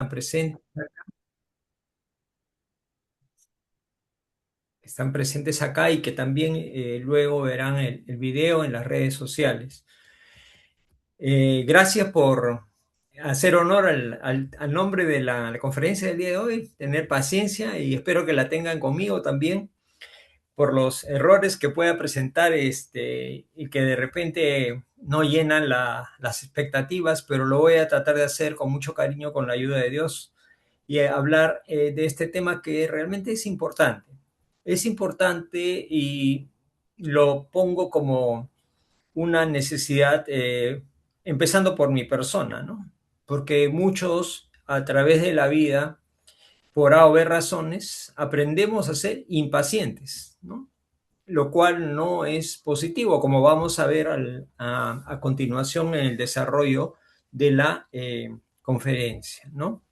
presentes, están presentes acá y que también luego verán el video en las redes sociales. Gracias por hacer honor al nombre de la conferencia del día de hoy, tener paciencia y espero que la tengan conmigo también por los errores que pueda presentar y que de repente no llenan las expectativas, pero lo voy a tratar de hacer con mucho cariño con la ayuda de Dios y hablar de este tema que realmente es importante. Es importante y lo pongo como una necesidad, empezando por mi persona, ¿no? Porque muchos a través de la vida, por A o B razones, aprendemos a ser impacientes, ¿no? Lo cual no es positivo, como vamos a ver a continuación en el desarrollo de la conferencia, ¿no?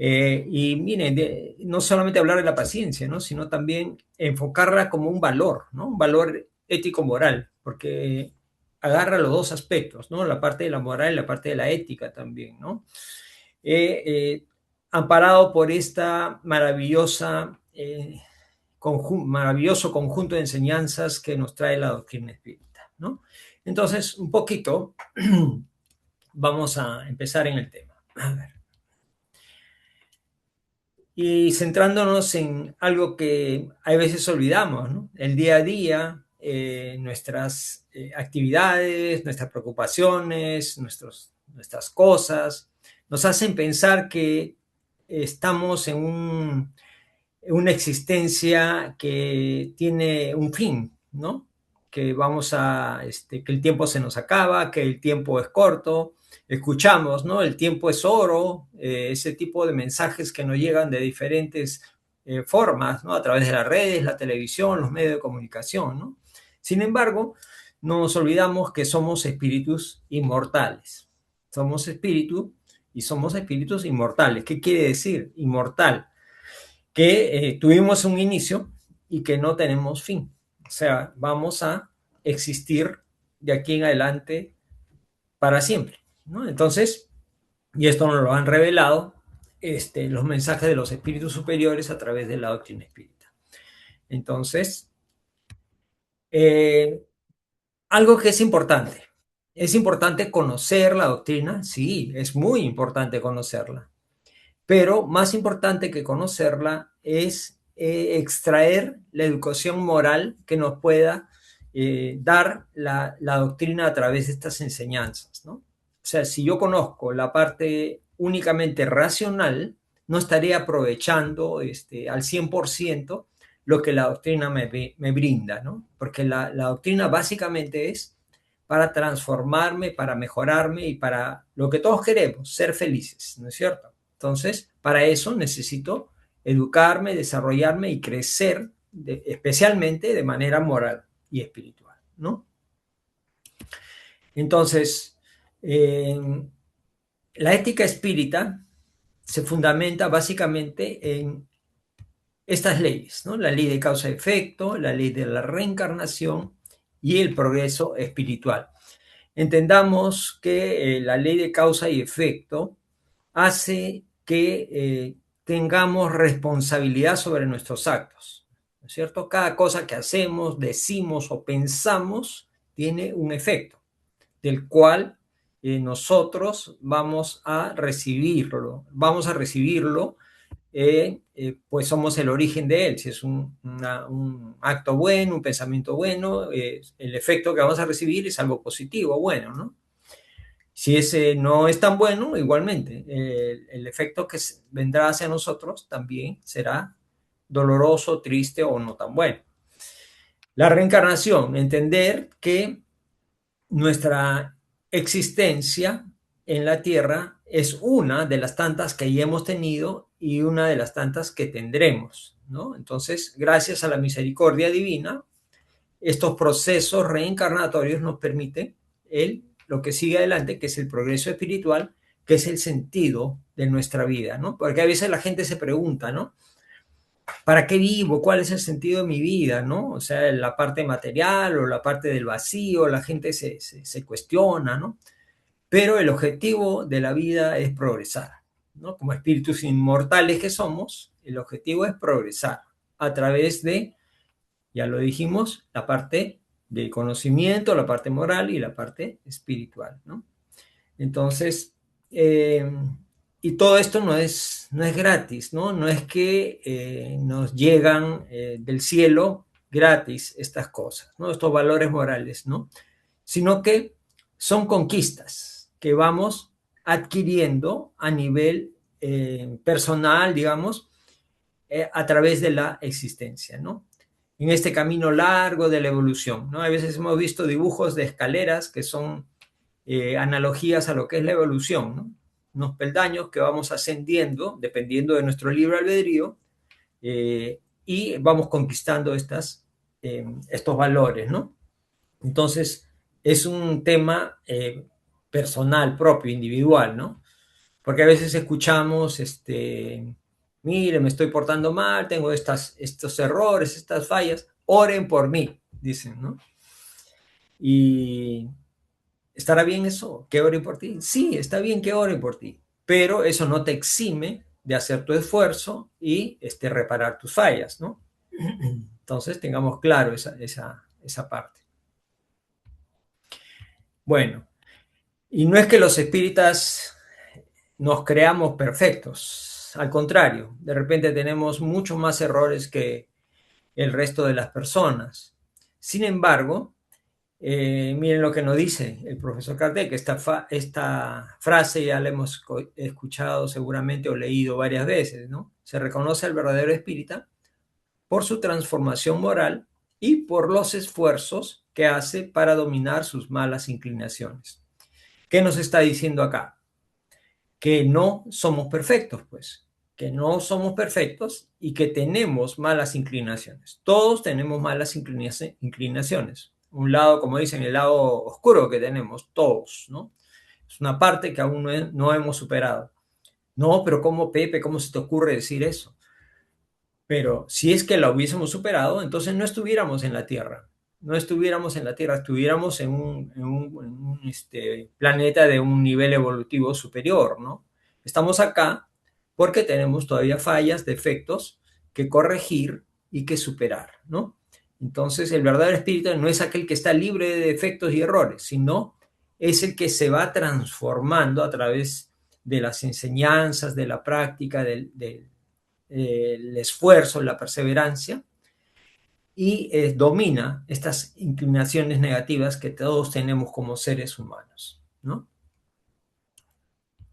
Y miren, no solamente hablar de la paciencia, ¿no? Sino también enfocarla como un valor, ¿no? Un valor ético-moral, porque agarra los dos aspectos, ¿no? La parte de la moral y la parte de la ética también, ¿no? Eh, eh, Amparado por esta maravilloso conjunto de enseñanzas que nos trae la doctrina espírita, ¿no? Entonces, un poquito, vamos a empezar en el tema. A ver. Y centrándonos en algo que a veces olvidamos, ¿no? El día a día, nuestras actividades, nuestras preocupaciones, nuestras cosas, nos hacen pensar que estamos en una existencia que tiene un fin, ¿no? Que que el tiempo se nos acaba, que el tiempo es corto. Escuchamos, ¿no? El tiempo es oro, ese tipo de mensajes que nos llegan de diferentes formas, ¿no? A través de las redes, la televisión, los medios de comunicación, ¿no? Sin embargo, no nos olvidamos que somos espíritus inmortales. Somos espíritu y somos espíritus inmortales. ¿Qué quiere decir inmortal? Que tuvimos un inicio y que no tenemos fin. O sea, vamos a existir de aquí en adelante para siempre, ¿no? Entonces, y esto nos lo han revelado los mensajes de los espíritus superiores a través de la doctrina espírita. Entonces, eh, algo que es importante conocer la doctrina, sí, es muy importante conocerla. Pero más importante que conocerla es extraer la educación moral que nos pueda dar la doctrina a través de estas enseñanzas, ¿no? O sea, si yo conozco la parte únicamente racional, no estaré aprovechando al 100% lo que la doctrina me brinda, ¿no? Porque la doctrina básicamente es para transformarme, para mejorarme y para lo que todos queremos, ser felices, ¿no es cierto? Entonces, para eso necesito educarme, desarrollarme y crecer, especialmente de manera moral y espiritual, ¿no? Entonces, eh, la ética espírita se fundamenta básicamente en estas leyes, ¿no? La ley de causa y efecto, la ley de la reencarnación y el progreso espiritual. Entendamos que la ley de causa y efecto hace que tengamos responsabilidad sobre nuestros actos, ¿no es cierto? Cada cosa que hacemos, decimos o pensamos tiene un efecto, del cual nosotros vamos a recibirlo, pues somos el origen de él. Si es un acto bueno, un pensamiento bueno, el efecto que vamos a recibir es algo positivo, bueno, ¿no? Si ese no es tan bueno, igualmente, el efecto que vendrá hacia nosotros también será doloroso, triste o no tan bueno. La reencarnación, entender que nuestra existencia en la Tierra es una de las tantas que ya hemos tenido y una de las tantas que tendremos, ¿no? Entonces, gracias a la misericordia divina, estos procesos reencarnatorios nos permiten lo que sigue adelante, que es el progreso espiritual, que es el sentido de nuestra vida, ¿no? Porque a veces la gente se pregunta, ¿no? ¿Para qué vivo? ¿Cuál es el sentido de mi vida? ¿No? O sea, la parte material o la parte del vacío, la gente se cuestiona, ¿no? Pero el objetivo de la vida es progresar. ¿no? Como espíritus inmortales que somos, el objetivo es progresar a través de, ya lo dijimos, la parte de conocimiento, la parte moral y la parte espiritual, ¿no? Entonces, eh, y todo esto no es gratis, ¿no? No es que nos llegan del cielo gratis estas cosas, ¿no? Estos valores morales, ¿no? Sino que son conquistas que vamos adquiriendo a nivel personal, digamos, a través de la existencia, ¿no? En este camino largo de la evolución, ¿no? A veces hemos visto dibujos de escaleras que son analogías a lo que es la evolución, ¿no? Unos peldaños que vamos ascendiendo dependiendo de nuestro libre albedrío y vamos conquistando estos valores, ¿no? Entonces, es un tema personal, propio, individual, ¿no? Porque a veces escuchamos, mire, me estoy portando mal, tengo estos errores, estas fallas, oren por mí, dicen, ¿no? Y ¿estará bien eso? ¿Que oren por ti? Sí, está bien que oren por ti, pero eso no te exime de hacer tu esfuerzo y reparar tus fallas, ¿no? Entonces tengamos claro esa parte. Bueno, y no es que los espíritas nos creamos perfectos, al contrario, de repente tenemos muchos más errores que el resto de las personas. Sin embargo, miren lo que nos dice el profesor Kardec. Esta frase ya la hemos escuchado seguramente o leído varias veces, ¿no? Se reconoce al verdadero espírita por su transformación moral y por los esfuerzos que hace para dominar sus malas inclinaciones. ¿Qué nos está diciendo acá? Que no somos perfectos, pues, que no somos perfectos y que tenemos malas inclinaciones. Todos tenemos malas inclinaciones. Un lado, como dicen, el lado oscuro que tenemos, todos, ¿no? Es una parte que aún no hemos superado. No, pero ¿cómo, Pepe? ¿Cómo se te ocurre decir eso? Pero si es que la hubiésemos superado, entonces no estuviéramos en la Tierra. No estuviéramos en la Tierra, estuviéramos en un planeta de un nivel evolutivo superior, ¿no? Estamos acá porque tenemos todavía fallas, defectos que corregir y que superar, ¿no? Entonces, el verdadero espíritu no es aquel que está libre de defectos y errores, sino es el que se va transformando a través de las enseñanzas, de la práctica, el esfuerzo, la perseverancia y domina estas inclinaciones negativas que todos tenemos como seres humanos, ¿no?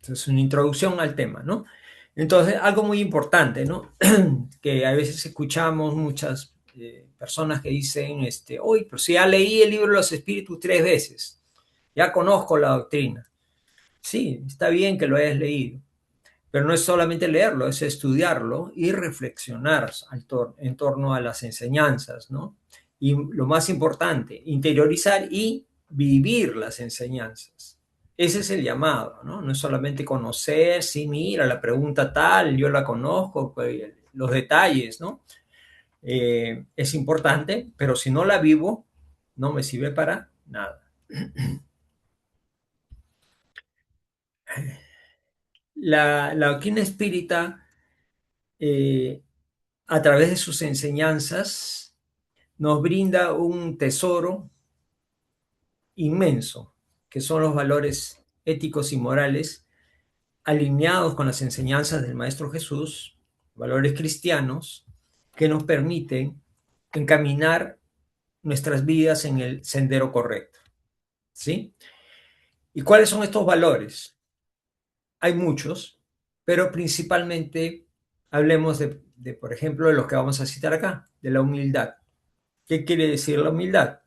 Entonces, una introducción al tema, ¿no? Entonces, algo muy importante, ¿no? Que a veces escuchamos muchas personas que dicen, hoy, pero si ya leí el libro de los espíritus 3 veces, ya conozco la doctrina. Sí, está bien que lo hayas leído, pero no es solamente leerlo, es estudiarlo y reflexionar en torno a las enseñanzas, ¿no? Y lo más importante, interiorizar y vivir las enseñanzas. Ese es el llamado, ¿no? No es solamente conocer, sí, mira, la pregunta tal, yo la conozco, pues, los detalles, ¿no? Es importante, pero si no la vivo, no me sirve para nada. La doctrina espírita eh, a través de sus enseñanzas, nos brinda un tesoro inmenso, que son los valores éticos y morales alineados con las enseñanzas del Maestro Jesús, valores cristianos, que nos permiten encaminar nuestras vidas en el sendero correcto. ¿Sí? ¿Y cuáles son estos valores? Hay muchos, pero principalmente hablemos por ejemplo, de los que vamos a citar acá, de la humildad. ¿Qué quiere decir la humildad?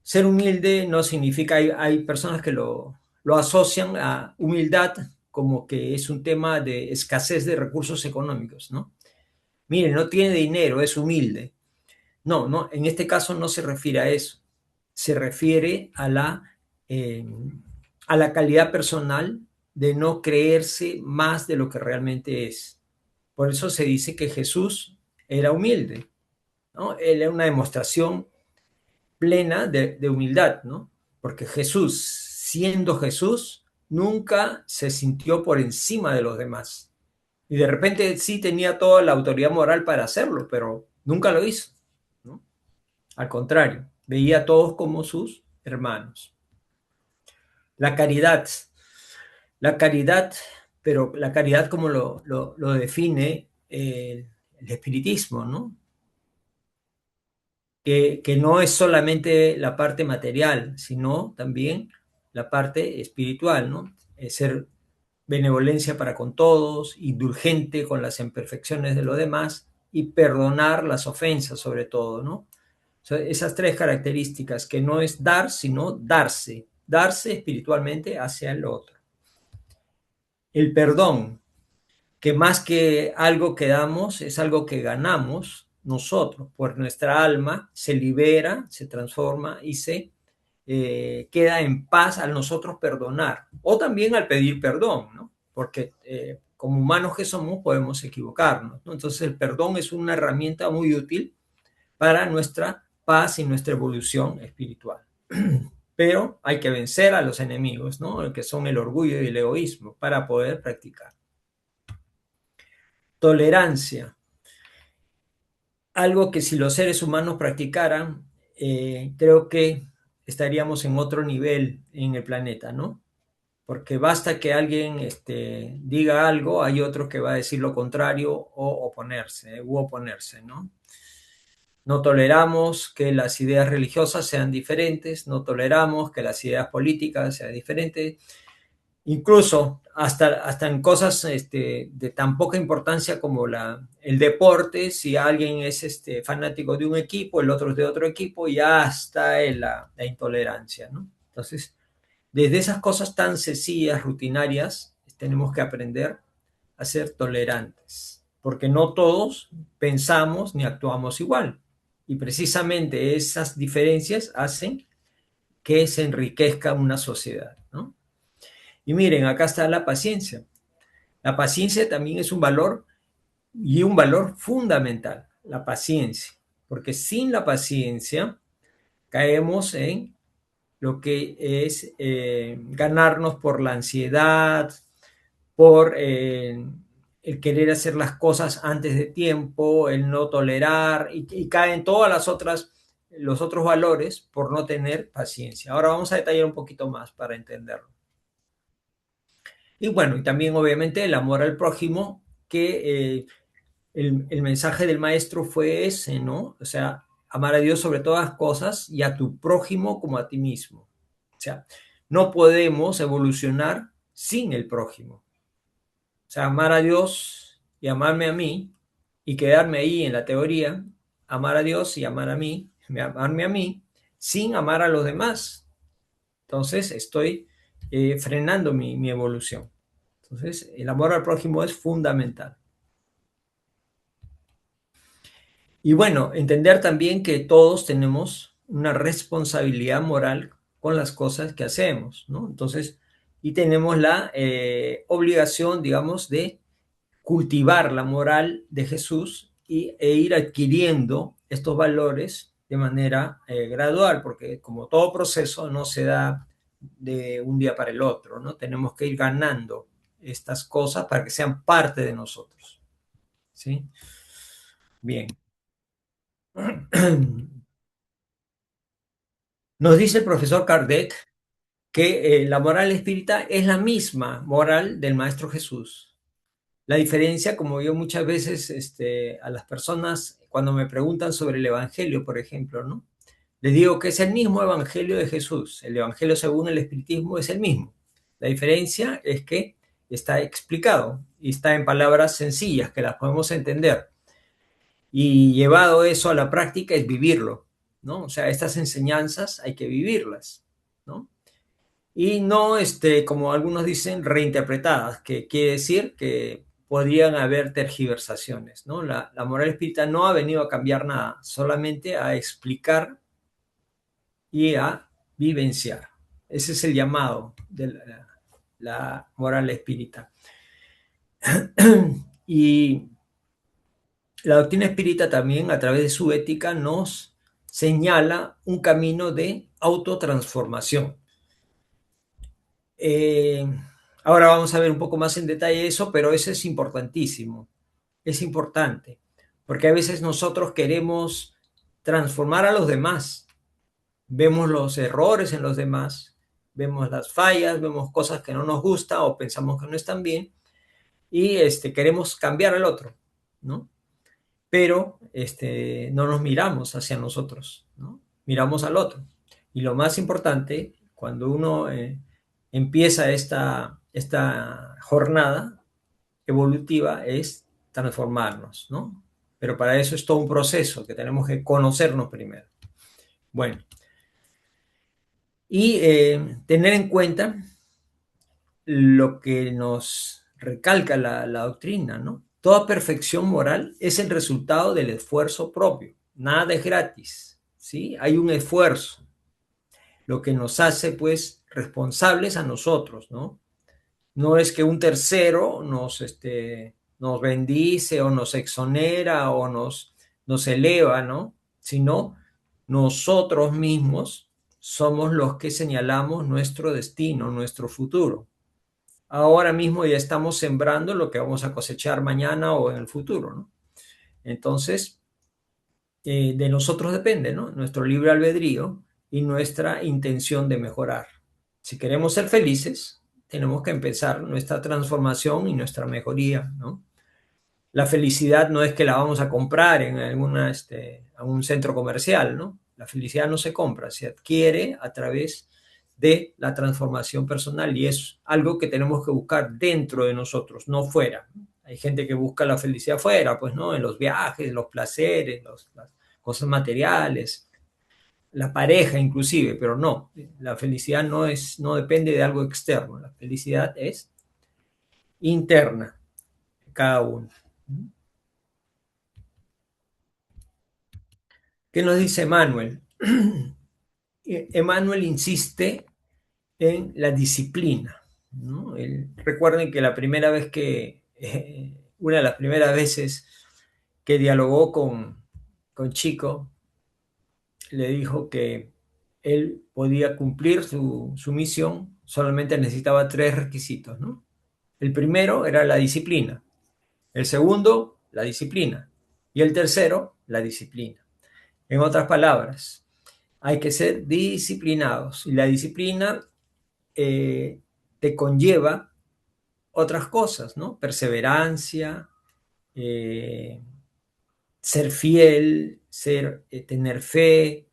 Ser humilde no significa, hay personas que lo asocian a humildad como que es un tema de escasez de recursos económicos, ¿no? Mire, no tiene dinero, es humilde. No, no, en este caso no se refiere a eso. Se refiere eh, a la calidad personal de no creerse más de lo que realmente es. Por eso se dice que Jesús era humilde, ¿no? Él era una demostración plena de humildad, ¿no? Porque Jesús, siendo Jesús, nunca se sintió por encima de los demás. Y de repente sí tenía toda la autoridad moral para hacerlo, pero nunca lo hizo, ¿no? Al contrario, veía a todos como sus hermanos. La caridad, la caridad, pero la caridad como lo define el espiritismo, ¿no? Que no es solamente la parte material, sino también la parte espiritual, ¿no? Ser benevolencia para con todos, indulgente con las imperfecciones de los demás y perdonar las ofensas sobre todo, ¿no? O sea, esas tres características, que no es dar, sino darse, darse espiritualmente hacia el otro. El perdón, que más que algo que damos, es algo que ganamos nosotros, pues nuestra alma se libera, se transforma y se queda en paz al nosotros perdonar, o también al pedir perdón, ¿no? Porque como humanos que somos podemos equivocarnos, ¿no? Entonces el perdón es una herramienta muy útil para nuestra paz y nuestra evolución espiritual. Pero hay que vencer a los enemigos, ¿no? Que son el orgullo y el egoísmo, para poder practicar. Tolerancia, algo que si los seres humanos practicaran, creo que estaríamos en otro nivel en el planeta, ¿no? Porque basta que alguien diga algo, hay otro que va a decir lo contrario o oponerse, ¿no? No toleramos que las ideas religiosas sean diferentes, no toleramos que las ideas políticas sean diferentes, incluso hasta en cosas de tan poca importancia como el deporte. Si alguien es fanático de un equipo, el otro es de otro equipo, ya está en la intolerancia, ¿no? Entonces, desde esas cosas tan sencillas, rutinarias, tenemos que aprender a ser tolerantes, porque no todos pensamos ni actuamos igual. Y precisamente esas diferencias hacen que se enriquezca una sociedad, ¿no? Y miren, acá está la paciencia. La paciencia también es un valor y un valor fundamental, la paciencia, porque sin la paciencia caemos en lo que es ganarnos por la ansiedad, por el querer hacer las cosas antes de tiempo, el no tolerar, y caen todas las otras, los otros valores por no tener paciencia. Ahora vamos a detallar un poquito más para entenderlo. Y bueno, y también obviamente el amor al prójimo, que el mensaje del maestro fue ese, ¿no? O sea, amar a Dios sobre todas las cosas y a tu prójimo como a ti mismo. O sea, no podemos evolucionar sin el prójimo. O sea, amar a Dios y amarme a mí y quedarme ahí en la teoría, amar a Dios y amar a mí, amarme a mí, sin amar a los demás. Entonces estoy frenando mi evolución. Entonces, el amor al prójimo es fundamental. Y bueno, entender también que todos tenemos una responsabilidad moral con las cosas que hacemos, ¿no? Entonces, y tenemos la obligación, digamos, de cultivar la moral de Jesús e ir adquiriendo estos valores de manera gradual, porque como todo proceso no se da de un día para el otro, ¿no? Tenemos que ir ganando estas cosas para que sean parte de nosotros, ¿sí? Bien. Nos dice el profesor Kardec que la moral espírita es la misma moral del Maestro Jesús. La diferencia, como yo muchas veces a las personas, cuando me preguntan sobre el Evangelio, por ejemplo, ¿no? Les digo que es el mismo Evangelio de Jesús. El Evangelio según el Espiritismo es el mismo. La diferencia es que está explicado y está en palabras sencillas que las podemos entender. Y llevado eso a la práctica es vivirlo, ¿no? O sea, estas enseñanzas hay que vivirlas, ¿no? Y no, como algunos dicen, reinterpretadas, que quiere decir que podrían haber tergiversaciones, ¿no? La moral espírita no ha venido a cambiar nada, solamente a explicar y a vivenciar. Ese es el llamado de la moral espírita. Y la doctrina espírita también, a través de su ética, nos señala un camino de autotransformación. Eh, Ahora vamos a ver un poco más en detalle eso, pero eso es importantísimo. Es importante, porque a veces nosotros queremos transformar a los demás. Vemos los errores en los demás, vemos las fallas, vemos cosas que no nos gustan o pensamos que no están bien y queremos cambiar al otro, ¿no? Pero no nos miramos hacia nosotros, ¿no? Miramos al otro. Y lo más importante, cuando uno empieza esta jornada evolutiva, es transformarnos, ¿no? Pero para eso es todo un proceso que tenemos que conocernos primero. Bueno, y tener en cuenta lo que nos recalca la doctrina, ¿no? Toda perfección moral es el resultado del esfuerzo propio. Nada es gratis, ¿sí? Hay un esfuerzo, lo que nos hace, pues, responsables a nosotros, ¿no? No es que un tercero nos bendice o nos exonera o nos eleva, ¿no? Sino nosotros mismos somos los que señalamos nuestro destino, nuestro futuro. Ahora mismo ya estamos sembrando lo que vamos a cosechar mañana o en el futuro, ¿no? Entonces, de nosotros depende, ¿no? Nuestro libre albedrío y nuestra intención de mejorar. Si queremos ser felices, tenemos que empezar nuestra transformación y nuestra mejoría, ¿no? La felicidad no es que la vamos a comprar en algún centro comercial, ¿no? La felicidad no se compra, se adquiere a través de la transformación personal y es algo que tenemos que buscar dentro de nosotros, no fuera. Hay gente que busca la felicidad fuera, pues, ¿no? En los viajes, los placeres, las cosas materiales, la pareja inclusive, pero no, la felicidad no depende de algo externo, la felicidad es interna, cada uno. ¿Qué nos dice Emmanuel? Emmanuel insiste en la disciplina, ¿no? Recuerden que una de las primeras veces que dialogó con Chico, le dijo que él podía cumplir su misión, solamente necesitaba tres requisitos, ¿no? El primero era la disciplina, el segundo, la disciplina, y el tercero, la disciplina. En otras palabras, hay que ser disciplinados y la disciplina te conlleva otras cosas, ¿no? Perseverancia, eh, ser fiel, tener fe,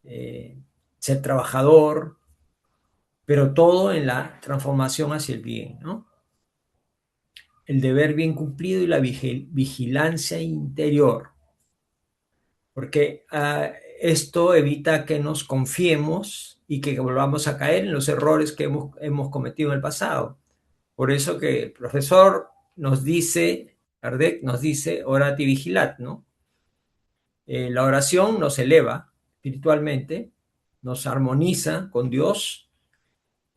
eh, ser trabajador, pero todo en la transformación hacia el bien, ¿no? El deber bien cumplido y la vigilancia interior, porque esto evita que nos confiemos y que volvamos a caer en los errores que hemos cometido en el pasado. Por eso que el profesor nos dice, Kardec nos dice, orate y vigilad, ¿no? La oración nos eleva espiritualmente, nos armoniza con Dios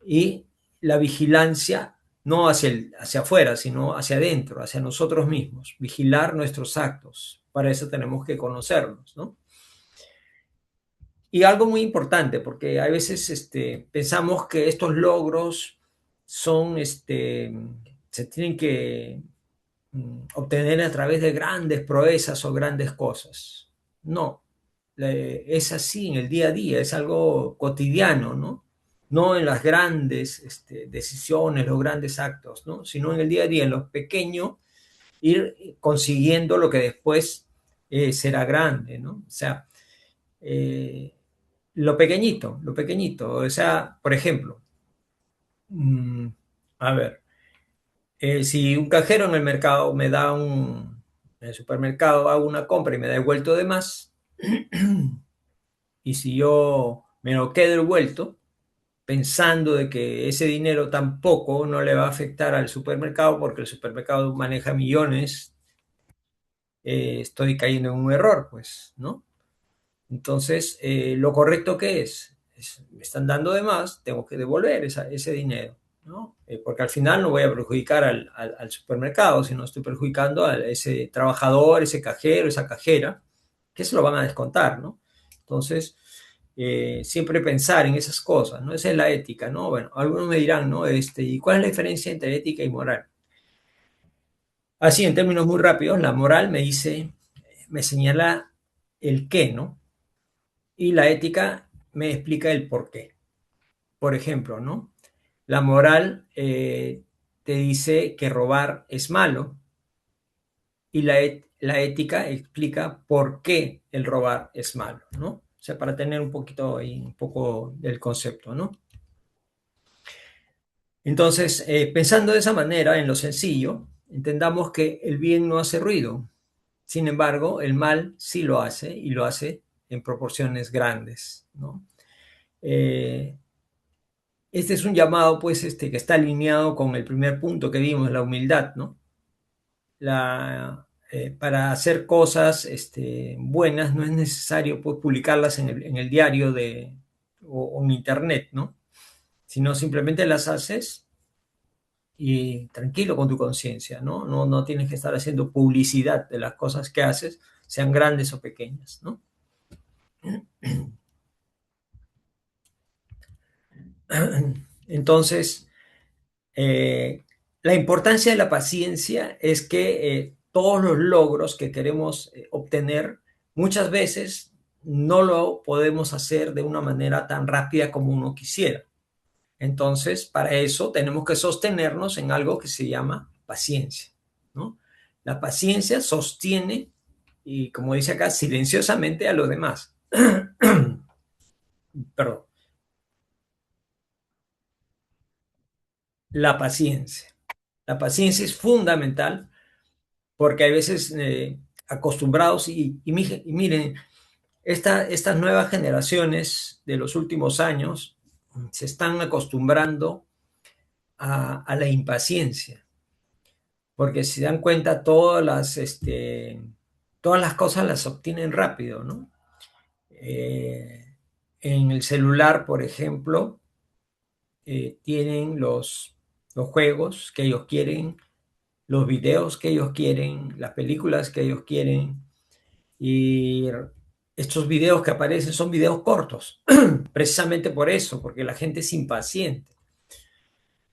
y la vigilancia no hacia afuera, sino hacia adentro, hacia nosotros mismos, vigilar nuestros actos. Para eso tenemos que conocernos, ¿no? Y algo muy importante, porque a veces pensamos que estos logros se tienen que obtener a través de grandes proezas o grandes cosas. No, es así en el día a día, es algo cotidiano, ¿no? No en las grandes decisiones, los grandes actos, ¿no? Sino en el día a día, en lo pequeño, ir consiguiendo lo que después será grande, ¿no? O sea, eh, lo pequeñito, o sea, por ejemplo, mm, a ver, si un cajero en el mercado en el supermercado hago una compra y me da el vuelto de más, y si yo me lo quedo el vuelto, pensando de que ese dinero tampoco no le va a afectar al supermercado porque el supermercado maneja millones, estoy cayendo en un error, pues, ¿no? Entonces, lo correcto que me están dando de más, tengo que devolver ese dinero, ¿no? Porque al final no voy a perjudicar al supermercado, sino estoy perjudicando a ese trabajador, ese cajero, esa cajera, que se lo van a descontar, ¿no? Entonces, siempre pensar en esas cosas, ¿no? Esa es la ética, ¿no? Bueno, algunos me dirán, ¿no? ¿Y cuál es la diferencia entre ética y moral? Así, en términos muy rápidos, la moral me dice, me señala el qué, ¿no? Y la ética me explica el por qué. Por ejemplo, ¿no? La moral te dice que robar es malo y la ética explica por qué el robar es malo, ¿no? O sea, para tener un poquito ahí, un poco del concepto, ¿no? Entonces, pensando de esa manera, en lo sencillo, entendamos que el bien no hace ruido. Sin embargo, el mal sí lo hace y lo hace en proporciones grandes, ¿no? Eh, este es un llamado, pues, que está alineado con el primer punto que vimos, la humildad, ¿no? Para hacer cosas buenas no es necesario, pues, publicarlas en el diario o en internet, ¿no? Sino simplemente las haces y tranquilo con tu conciencia, ¿no? ¿no? No tienes que estar haciendo publicidad de las cosas que haces, sean grandes o pequeñas, ¿no? Entonces, eh, la importancia de la paciencia es que todos los logros que queremos obtener, muchas veces no lo podemos hacer de una manera tan rápida como uno quisiera. Entonces, para eso tenemos que sostenernos en algo que se llama paciencia, ¿no? La paciencia sostiene, y como dice acá, silenciosamente a los demás. Perdón, la paciencia. La paciencia es fundamental porque hay veces acostumbrados y miren, estas nuevas generaciones de los últimos años se están acostumbrando a la impaciencia, porque si dan cuenta todas las cosas las obtienen rápido, ¿no? Eh, en el celular, por ejemplo, tienen los juegos que ellos quieren, los videos que ellos quieren, las películas que ellos quieren, y estos videos que aparecen son videos cortos, precisamente por eso, porque la gente es impaciente.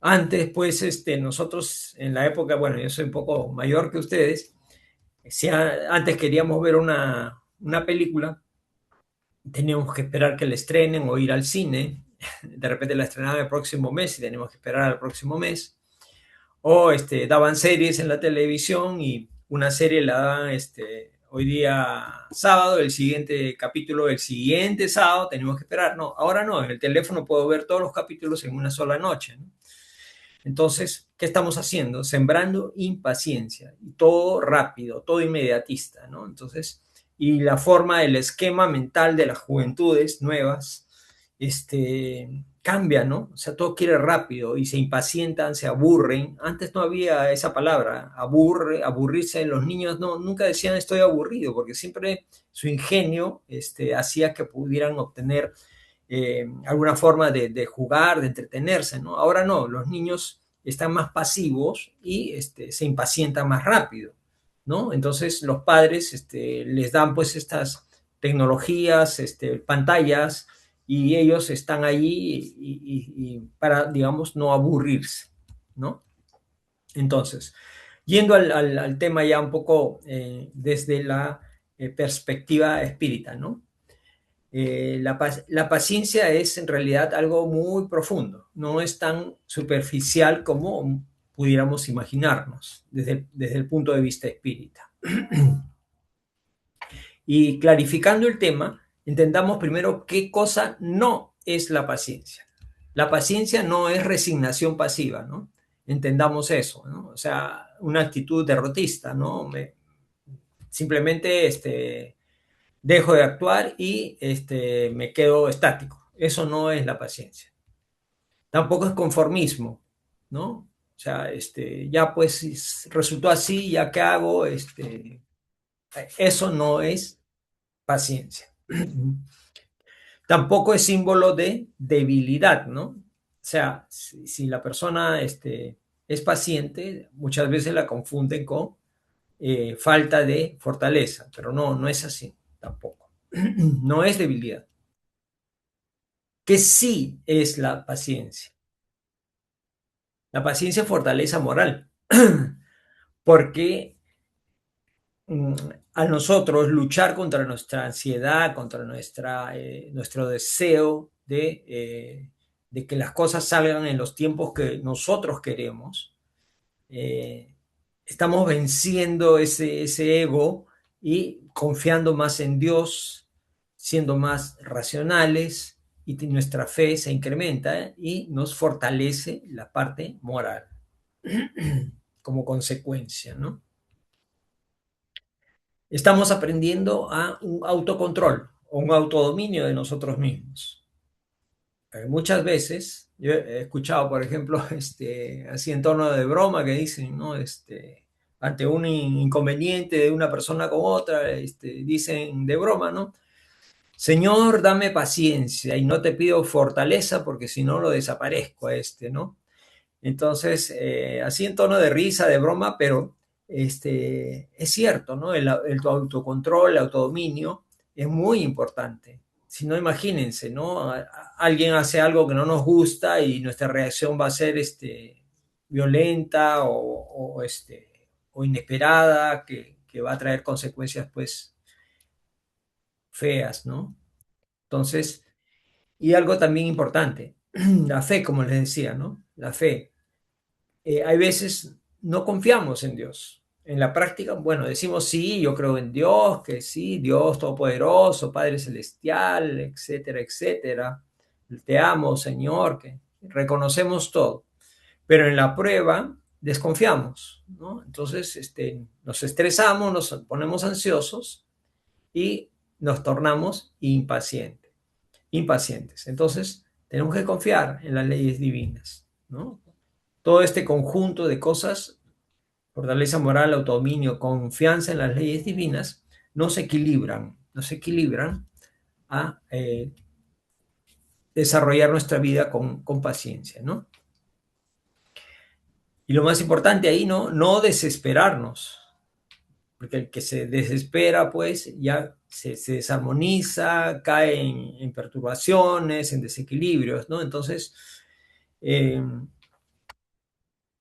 Antes, pues, nosotros en la época, bueno, yo soy un poco mayor que ustedes, si antes queríamos ver una película, teníamos que esperar que la estrenen o ir al cine. De repente la estrenaban el próximo mes y tenemos que esperar al próximo mes. O daban series en la televisión y una serie la daban hoy día sábado, el siguiente capítulo el siguiente sábado, tenemos que esperar. No, ahora no, en el teléfono puedo ver todos los capítulos en una sola noche, ¿no? Entonces, ¿qué estamos haciendo? Sembrando impaciencia, y todo rápido, todo inmediatista, ¿no? Entonces, y la forma, el esquema mental de las juventudes nuevas, cambia, ¿no? O sea, todo quiere rápido y se impacientan, se aburren. Antes no había esa palabra, aburrirse. Los niños no, nunca decían estoy aburrido, porque siempre su ingenio hacía que pudieran obtener alguna forma de jugar, de entretenerse, ¿no? Ahora no, los niños están más pasivos y se impacientan más rápido, ¿no? Entonces los padres les dan pues estas tecnologías, pantallas, y ellos están allí para, digamos, no aburrirse, ¿no? Entonces, yendo al tema ya un poco desde la perspectiva espírita, ¿no? La paciencia es en realidad algo muy profundo, no es tan superficial como pudiéramos imaginarnos desde el punto de vista espírita. Y clarificando el tema, entendamos primero qué cosa no es la paciencia. La paciencia no es resignación pasiva, ¿no? Entendamos eso, ¿no? O sea, una actitud derrotista, ¿no? Simplemente dejo de actuar y me quedo estático. Eso no es la paciencia. Tampoco es conformismo, ¿no? O sea, ya pues si resultó así, ya qué hago, eso no es paciencia. Tampoco es símbolo de debilidad, ¿no? O sea, si la persona es paciente, muchas veces la confunden con falta de fortaleza, pero no, no es así tampoco. No es debilidad. ¿Qué sí es la paciencia? La paciencia es fortaleza moral, porque mm, a nosotros luchar contra nuestra ansiedad, contra nuestro deseo de que las cosas salgan en los tiempos que nosotros queremos, eh, estamos venciendo ese ego y confiando más en Dios, siendo más racionales y nuestra fe se incrementa, y nos fortalece la parte moral como consecuencia, ¿no? Estamos aprendiendo a un autocontrol o un autodominio de nosotros mismos. Muchas veces, yo he escuchado, por ejemplo, así en tono de broma que dicen, ¿no? Ante un inconveniente de una persona con otra, dicen de broma, ¿no? Señor, dame paciencia y no te pido fortaleza porque si no lo desaparezco a ¿no? Entonces, así en tono de risa, de broma, pero es cierto, ¿no? El autocontrol, el autodominio es muy importante. Si no, imagínense, ¿no? Alguien hace algo que no nos gusta y nuestra reacción va a ser violenta o inesperada, que va a traer consecuencias, pues, feas, ¿no? Entonces, y algo también importante, la fe, como les decía, ¿no? La fe. Hay veces no confiamos en Dios. En la práctica, bueno, decimos sí, yo creo en Dios, que sí, Dios Todopoderoso, Padre Celestial, etcétera, etcétera. Te amo, Señor, que reconocemos todo. Pero en la prueba desconfiamos, ¿no? Entonces, nos estresamos, nos ponemos ansiosos y nos tornamos impacientes. Entonces, tenemos que confiar en las leyes divinas, ¿no? Todo este conjunto de cosas, fortaleza moral, autodominio, confianza en las leyes divinas, nos equilibran a desarrollar nuestra vida con paciencia, ¿no? Y lo más importante ahí, no desesperarnos, porque el que se desespera, pues ya se desarmoniza, cae en perturbaciones, en desequilibrios, ¿no? Entonces, eh,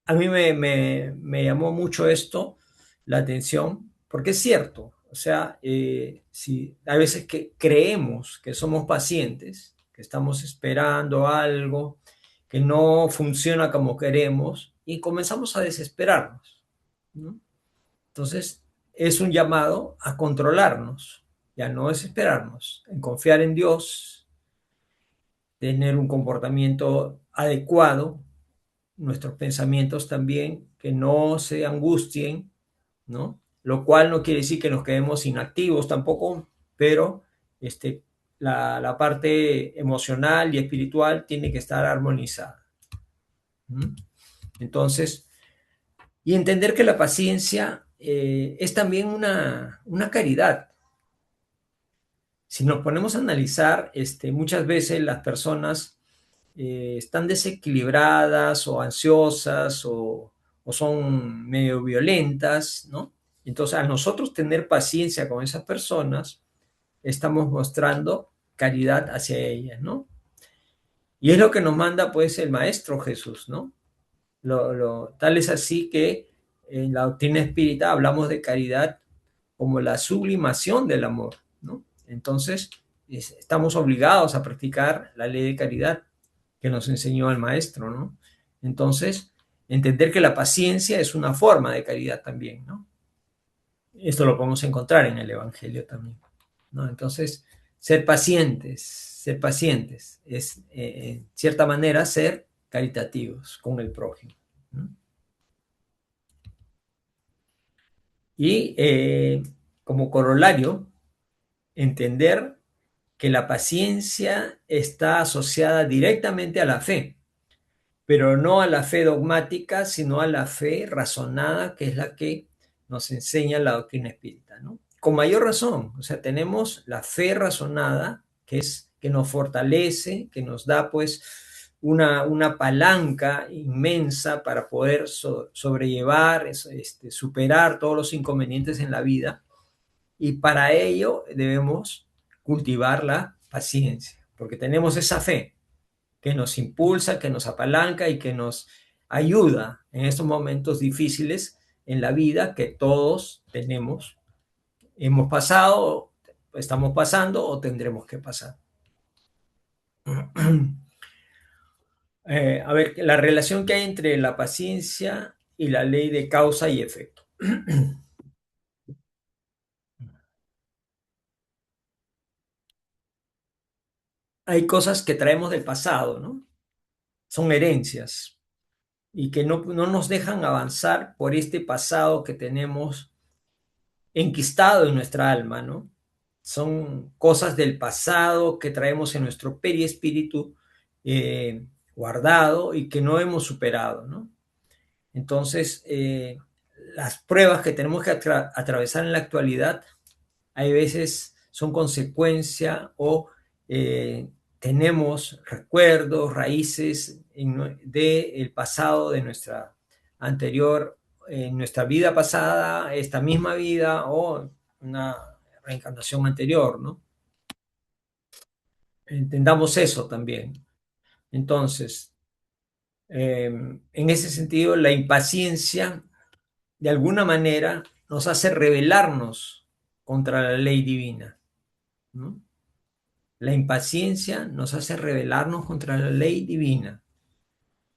a mí me llamó mucho esto, la atención, porque es cierto, o sea, si hay veces que creemos que somos pacientes, que estamos esperando algo, que no funciona como queremos, y comenzamos a desesperarnos, ¿no? Entonces, es un llamado a controlarnos, ya no desesperarnos, en confiar en Dios, tener un comportamiento adecuado, nuestros pensamientos también, que no se angustien, ¿no? Lo cual no quiere decir que nos quedemos inactivos tampoco, pero este, la parte emocional y espiritual tiene que estar armonizada. ¿Mm? Entonces, y entender que la paciencia es también una caridad. Si nos ponemos a analizar, muchas veces las personas están desequilibradas o ansiosas o son medio violentas, ¿no? Entonces, a nosotros tener paciencia con esas personas, estamos mostrando caridad hacia ellas, ¿no? Y es lo que nos manda, pues, el Maestro Jesús, ¿no? Tal es así que en la doctrina espírita hablamos de caridad como la sublimación del amor, ¿no? Entonces, estamos obligados a practicar la ley de caridad que nos enseñó el maestro, ¿no? Entonces, entender que la paciencia es una forma de caridad también, ¿no? Esto lo podemos encontrar en el Evangelio también, ¿no? Entonces, ser pacientes es, en cierta manera, ser caritativos con el prójimo, ¿no? Y como corolario, entender que la paciencia está asociada directamente a la fe, pero no a la fe dogmática, sino a la fe razonada, que es la que nos enseña la doctrina espírita, ¿no? Con mayor razón, o sea, tenemos la fe razonada, que nos fortalece, que nos da pues una palanca inmensa para poder sobrellevar, superar todos los inconvenientes en la vida, y para ello debemos cultivar la paciencia, porque tenemos esa fe. que nos impulsa, que nos apalanca y que nos ayuda en estos momentos difíciles en la vida que todos tenemos, hemos pasado, estamos pasando o tendremos que pasar. A ver, la relación que hay entre la paciencia y la ley de causa y efecto. Hay cosas que traemos del pasado, ¿no? Son herencias y que no nos dejan avanzar por este pasado que tenemos enquistado en nuestra alma, ¿no? Son cosas del pasado que traemos en nuestro periespíritu guardado y que no hemos superado, ¿no? Entonces, las pruebas que tenemos que atravesar en la actualidad, hay veces son consecuencia o tenemos recuerdos, raíces del pasado, de nuestra anterior, en nuestra vida pasada, esta misma vida o una reencarnación anterior, ¿no? Entendamos eso también. Entonces, en ese sentido, la impaciencia, de alguna manera, nos hace rebelarnos contra la ley divina, ¿no? La impaciencia nos hace rebelarnos contra la ley divina.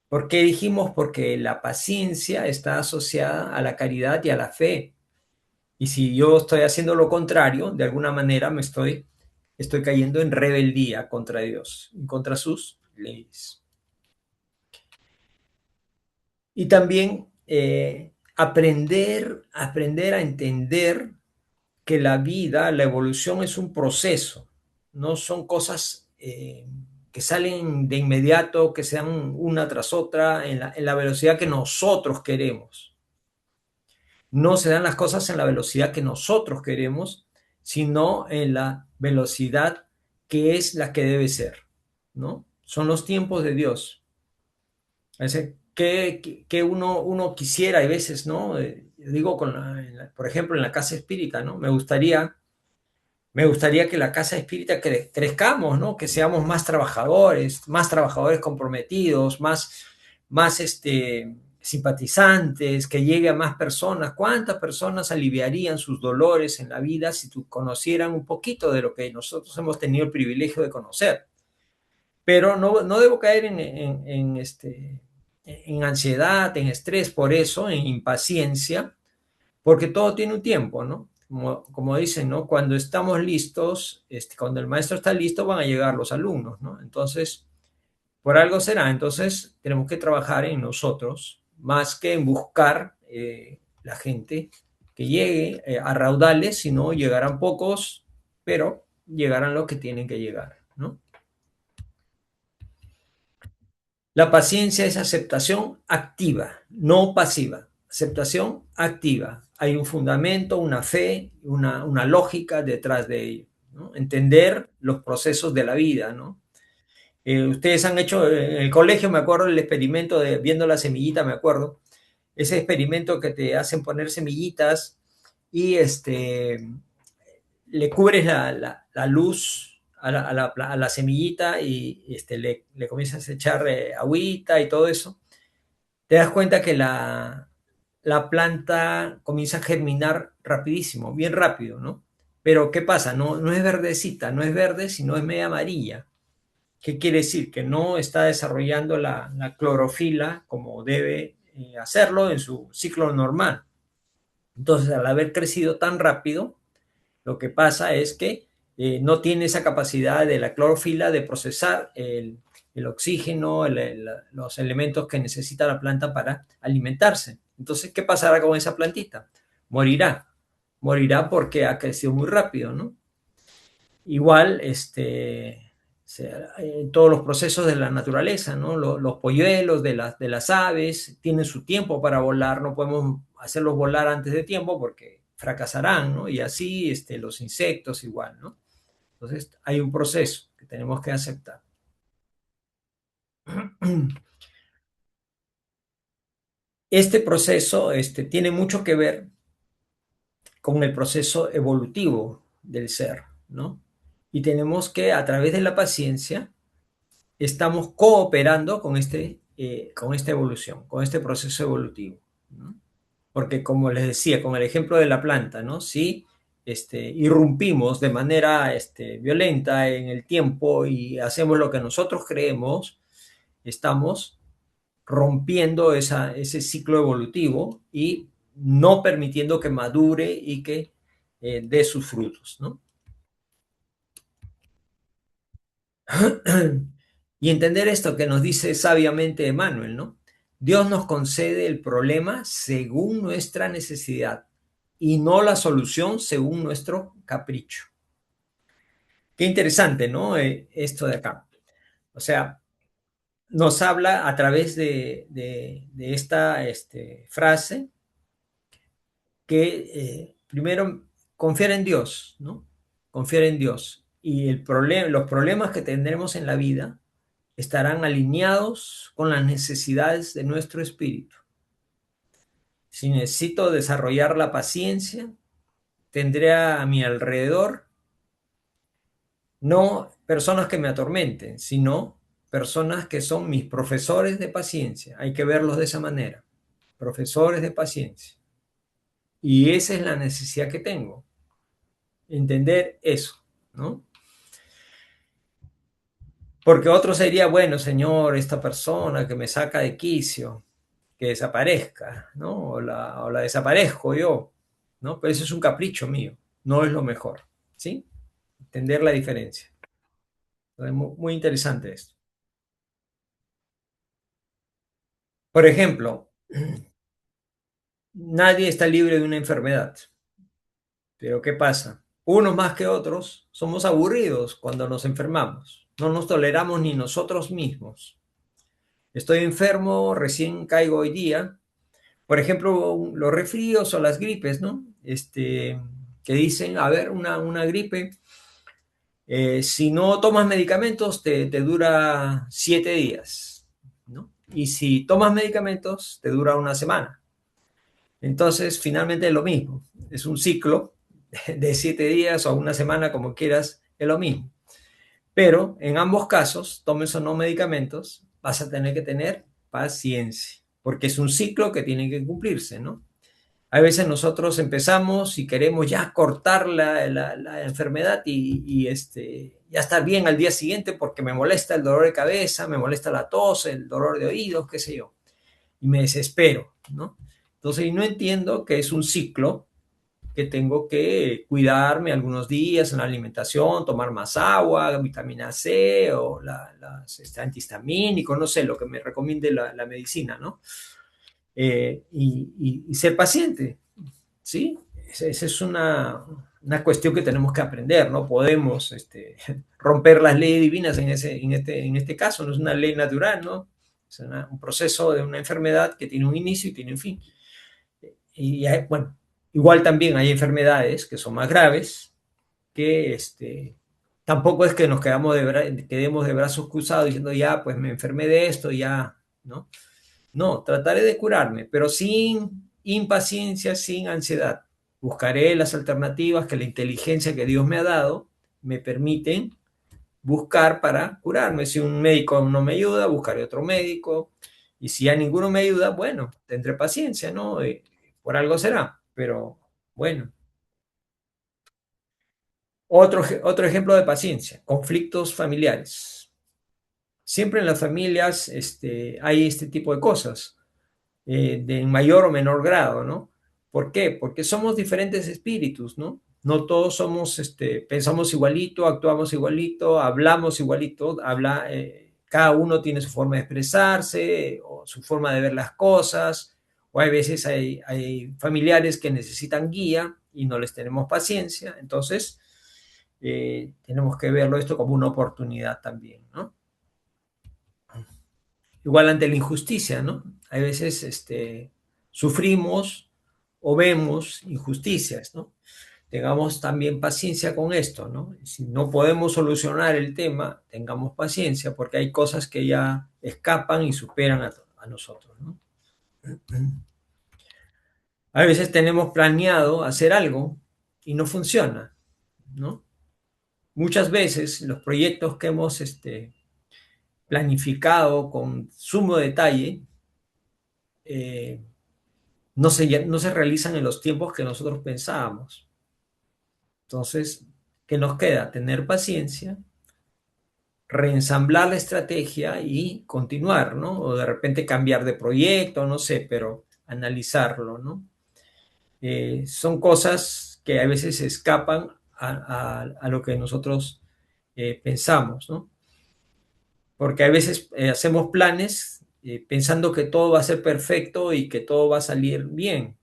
¿Por qué dijimos? Porque la paciencia está asociada a la caridad y a la fe. Y si yo estoy haciendo lo contrario, de alguna manera estoy cayendo en rebeldía contra Dios y contra sus leyes. Y también aprender a entender que la vida, la evolución es un proceso, no son cosas que salen de inmediato, que sean una tras otra en la velocidad que nosotros queremos. No se dan las cosas en la velocidad que nosotros queremos, sino en la velocidad que es la que debe ser, ¿no? Son los tiempos de Dios. Es decir, que uno quisiera, a veces, ¿no? Digo, por ejemplo, en la casa espírita, ¿no? Me gustaría que la casa espírita crezcamos, ¿no? Que seamos más trabajadores comprometidos, más simpatizantes, que llegue a más personas. ¿Cuántas personas aliviarían sus dolores en la vida si conocieran un poquito de lo que nosotros hemos tenido el privilegio de conocer? Pero no debo caer en ansiedad, en estrés por eso, en impaciencia, porque todo tiene un tiempo, ¿no? Como dicen, ¿no? Cuando estamos listos, cuando el maestro está listo, van a llegar los alumnos, ¿no? Entonces, por algo será. Entonces, tenemos que trabajar en nosotros más que en buscar la gente que llegue a raudales, sino llegarán pocos, pero llegarán los que tienen que llegar, ¿no? La paciencia es aceptación activa, no pasiva. Aceptación activa. Hay un fundamento, una fe, una lógica detrás de ello, ¿no? Entender los procesos de la vida, ¿no? Ustedes han hecho en el colegio, me acuerdo, el experimento de viendo la semillita, me acuerdo. Ese experimento que te hacen poner semillitas y le cubres la luz a la semillita y le comienzas a echar agüita y todo eso, te das cuenta que la planta comienza a germinar rapidísimo, bien rápido, ¿no? Pero ¿qué pasa? No es verdecita, no es verde, sino es media amarilla. ¿Qué quiere decir? Que no está desarrollando la clorofila como debe hacerlo en su ciclo normal. Entonces, al haber crecido tan rápido, lo que pasa es que no tiene esa capacidad de la clorofila de procesar el oxígeno, los elementos que necesita la planta para alimentarse. Entonces, ¿qué pasará con esa plantita? Morirá. Morirá porque ha crecido muy rápido, ¿no? Igual, en todos los procesos de la naturaleza, ¿no? Los polluelos de las aves tienen su tiempo para volar, no podemos hacerlos volar antes de tiempo porque fracasarán, ¿no? Y así los insectos igual, ¿no? Entonces hay un proceso que tenemos que aceptar. Este proceso tiene mucho que ver con el proceso evolutivo del ser, ¿no? Y tenemos que, a través de la paciencia, estamos cooperando con esta evolución, con este proceso evolutivo, ¿no? Porque como les decía, con el ejemplo de la planta, ¿no? Si irrumpimos de manera violenta en el tiempo y hacemos lo que nosotros creemos, estamos rompiendo ese ciclo evolutivo y no permitiendo que madure y que dé sus frutos, ¿no? Y entender esto que nos dice sabiamente Emmanuel, ¿no? Dios nos concede el problema según nuestra necesidad y no la solución según nuestro capricho. Qué interesante, ¿no? Esto de acá. O sea, nos habla a través de esta frase que primero confiar en Dios, ¿no? Confiar en Dios. Y los problemas que tendremos en la vida estarán alineados con las necesidades de nuestro espíritu. Si necesito desarrollar la paciencia, tendré a mi alrededor no personas que me atormenten, sino personas que son mis profesores de paciencia. Hay que verlos de esa manera, profesores de paciencia. Y esa es la necesidad que tengo, entender eso, ¿no? Porque otro sería, bueno, señor, esta persona que me saca de quicio, que desaparezca, ¿no? O la desaparezco yo, ¿no? Pero eso es un capricho mío, no es lo mejor, ¿sí? Entender la diferencia. Entonces, muy, muy interesante esto. Por ejemplo, nadie está libre de una enfermedad, pero ¿qué pasa? Unos más que otros somos aburridos cuando nos enfermamos, no nos toleramos ni nosotros mismos. Estoy enfermo, recién caigo hoy día. Por ejemplo, los resfríos o las gripes, ¿no? Que dicen, a ver, una gripe, si no tomas medicamentos, te dura 7 días, ¿no? Y si tomas medicamentos, te dura una semana. Entonces, finalmente es lo mismo. Es un ciclo de 7 días o una semana, como quieras, es lo mismo. Pero en ambos casos, tomes o no medicamentos, vas a tener que tener paciencia, porque es un ciclo que tiene que cumplirse, ¿no? A veces nosotros empezamos y queremos ya cortar la enfermedad y ya estar bien al día siguiente porque me molesta el dolor de cabeza, me molesta la tos, el dolor de oídos, qué sé yo, y me desespero, ¿no? Entonces, y no entiendo que es un ciclo que tengo que cuidarme algunos días en la alimentación, tomar más agua, vitamina C o antihistamínicos, no sé, lo que me recomiende la medicina, ¿no? Y ser paciente, ¿sí? Esa es una cuestión que tenemos que aprender, no podemos romper las leyes divinas en este caso, no es una ley natural, ¿no? Es un proceso de una enfermedad que tiene un inicio y tiene un fin. Y bueno, igual también hay enfermedades que son más graves, que tampoco es que nos quedemos de brazos cruzados diciendo, ya, pues me enfermé de esto, ya, ¿no? No, trataré de curarme, pero sin impaciencia, sin ansiedad. Buscaré las alternativas que la inteligencia que Dios me ha dado me permiten buscar para curarme. Si un médico no me ayuda, buscaré otro médico. Y si a ninguno me ayuda, bueno, tendré paciencia, ¿no? Por algo será, pero bueno. Otro ejemplo de paciencia, conflictos familiares. Siempre en las familias hay este tipo de cosas de mayor o menor grado, ¿no? ¿Por qué? Porque somos diferentes espíritus, ¿no? No todos somos, pensamos igualito, actuamos igualito, hablamos igualito, cada uno tiene su forma de expresarse o su forma de ver las cosas, o hay veces hay familiares que necesitan guía y no les tenemos paciencia, entonces tenemos que verlo esto como una oportunidad también, ¿no? Igual ante la injusticia, ¿no? Hay veces sufrimos o vemos injusticias, ¿no? Tengamos también paciencia con esto, ¿no? Si no podemos solucionar el tema, tengamos paciencia porque hay cosas que ya escapan y superan a nosotros, ¿no? A veces tenemos planeado hacer algo y no funciona, ¿no? Muchas veces los proyectos que hemos planificado con sumo detalle, no se realizan en los tiempos que nosotros pensábamos. Entonces, ¿qué nos queda? Tener paciencia, reensamblar la estrategia y continuar, ¿no? O de repente cambiar de proyecto, no sé, pero analizarlo, ¿no? Son cosas que a veces escapan a lo que nosotros pensamos, ¿no? Porque a veces hacemos planes pensando que todo va a ser perfecto y que todo va a salir bien,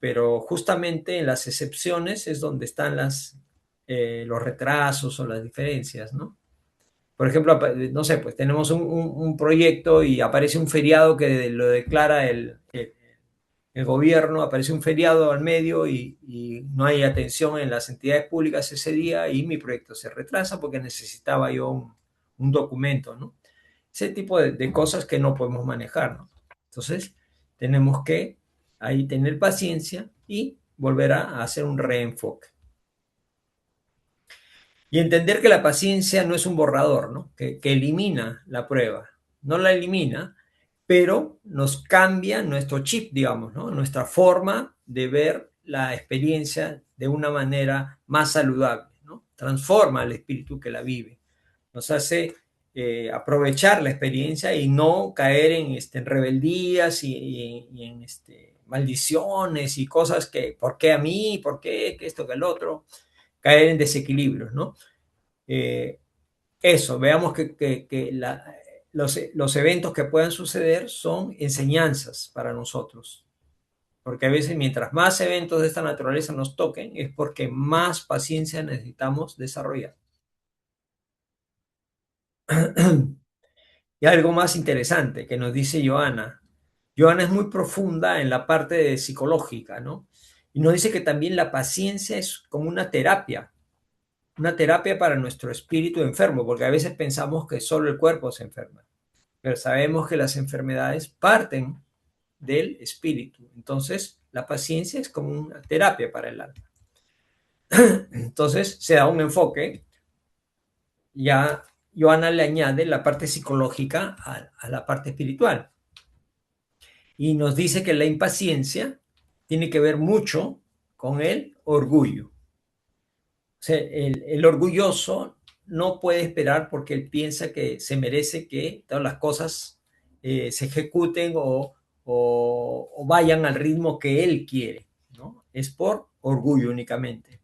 pero justamente en las excepciones es donde están los retrasos o las diferencias, ¿no? Por ejemplo, no sé, pues tenemos un proyecto y aparece un feriado que lo declara el gobierno, aparece un feriado al medio y no hay atención en las entidades públicas ese día y mi proyecto se retrasa porque necesitaba yo un documento, ¿no? Ese tipo de cosas que no podemos manejar, ¿no? Entonces, tenemos que ahí tener paciencia y volver a hacer un reenfoque. Y entender que la paciencia no es un borrador, ¿no? Que elimina la prueba. No la elimina, pero nos cambia nuestro chip, digamos, ¿no? Nuestra forma de ver la experiencia de una manera más saludable, ¿no? Transforma al espíritu que la vive. Nos hace aprovechar la experiencia y no caer en rebeldías y en maldiciones y cosas que, ¿por qué a mí? ¿Por qué? ¿Qué esto? ¿Que el otro? Caer en desequilibrios, ¿no? Eh, Eso, veamos que los eventos que puedan suceder son enseñanzas para nosotros, porque a veces mientras más eventos de esta naturaleza nos toquen es porque más paciencia necesitamos desarrollar. Y algo más interesante que nos dice Joana. Joana es muy profunda en la parte de psicológica, ¿no? Y nos dice que también la paciencia es como una terapia para nuestro espíritu enfermo, porque a veces pensamos que solo el cuerpo se enferma, pero sabemos que las enfermedades parten del espíritu. Entonces, la paciencia es como una terapia para el alma. Entonces, se da un enfoque, ya Joana le añade la parte psicológica a la parte espiritual y nos dice que la impaciencia tiene que ver mucho con el orgullo. O sea, el orgulloso no puede esperar porque él piensa que se merece que todas las cosas se ejecuten o vayan al ritmo que él quiere, ¿no? Es por orgullo únicamente.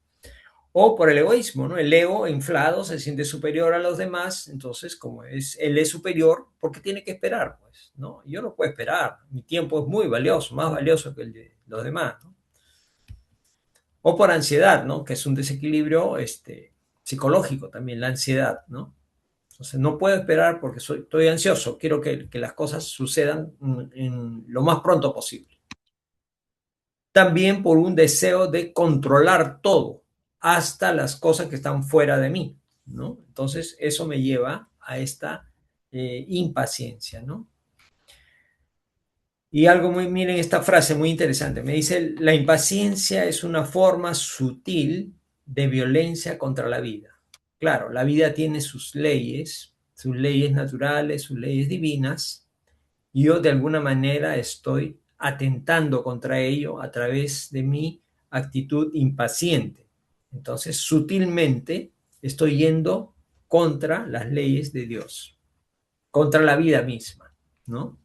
O por el egoísmo, ¿no? El ego inflado se siente superior a los demás, entonces como él es superior, ¿por qué tiene que esperar? Pues, ¿no? Yo no puedo esperar, mi tiempo es muy valioso, más valioso que el de los demás, ¿no? O por ansiedad, ¿no? Que es un desequilibrio psicológico también, la ansiedad, ¿no? Entonces no puedo esperar porque estoy ansioso, quiero que las cosas sucedan en lo más pronto posible. También por un deseo de controlar todo, hasta las cosas que están fuera de mí, ¿no? Entonces eso me lleva a esta impaciencia, ¿no? Y algo miren esta frase muy interesante, me dice, la impaciencia es una forma sutil de violencia contra la vida. Claro, la vida tiene sus leyes naturales, sus leyes divinas, y yo de alguna manera estoy atentando contra ello a través de mi actitud impaciente. Entonces, sutilmente estoy yendo contra las leyes de Dios, contra la vida misma, ¿no?